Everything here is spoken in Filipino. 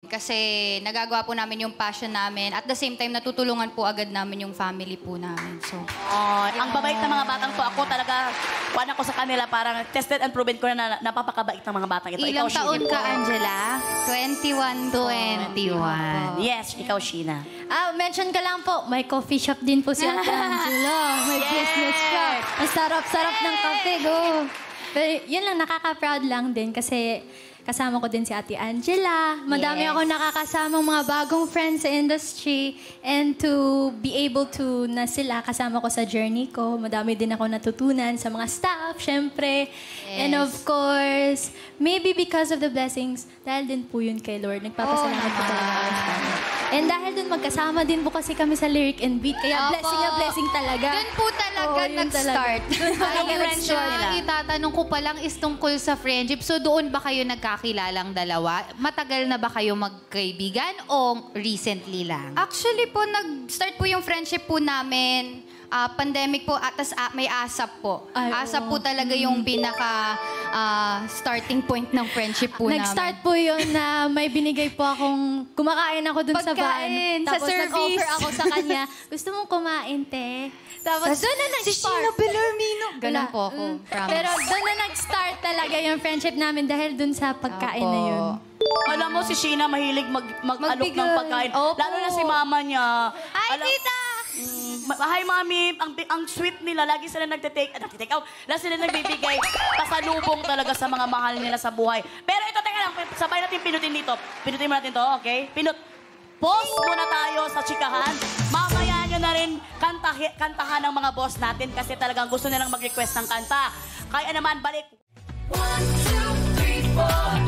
Kasi nagagawa po namin yung passion namin. At the same time, natutulungan po agad namin yung family po namin. So, ang babait ng mga batang to. Ako talaga, kuwan ako sa kanila. Parang tested and proven ko na napapakabait ng mga batang ito. Ilang taon ka, Angela? 21 po. 21. Yes, ikaw, Sheena. Mention ka lang po, may coffee shop din po si Ate Angela. May business siya. Ang sarap-sarap ng kape, go. Pero yun lang, nakaka-proud lang din kasi kasama ko din si Ate Angela. Madami ako nakakasamang mga bagong friends sa industry. And to be able to na sila kasama ko sa journey ko. Madami din ako natutunan sa mga staff, syempre. And of course, maybe because of the blessings, dahil din po yun kay Lord. Nagpapasalamat po talaga ako sa kanya. And dahil dun magkasama din po kasi kami sa lyric and beat. Kaya blessing na blessing talaga. Doon po talaga nag-start. Ang friendship nila. Itatanong ko pa lang is tungkol sa friendship. So doon ba kayo nagkakilalang dalawa? Matagal na ba kayo magkaibigan o recently lang? Actually po, nag-start po yung friendship po namin. Pandemic po, at may ASAP po. ASAP po talaga yung pinaka starting point ng friendship po namin. Nag-start po yun na may binigay po akong kumakain ako dun sa van. Sa Tapos service. nag-offer ako sa kanya, gusto mong kumain, te? Tapos doon na nag-start. Si Sheena Bellarmino. Ganun po ako, promise. Pero doon na nag-start talaga yung friendship namin dahil dun sa pagkain na yun. Alam mo, si Sheena mahilig mag-alok ng pagkain. Lalo na si mama niya. Ay, tita! Hi, mami. Ang sweet nila. Lagi sila nagtitake out. Lagi sila nagbibigay pasalubong talaga sa mga mahal nila sa buhay. Pero ito, teka lang. Sabay natin pinutin dito. Pinutin mo natin to, okay? Pause muna tayo sa chikahan. Mamaya nyo na rin kantahan ng mga boss natin kasi talagang gusto nilang mag-request ng kanta. Kaya naman, balik. 1, 2, 3, 4.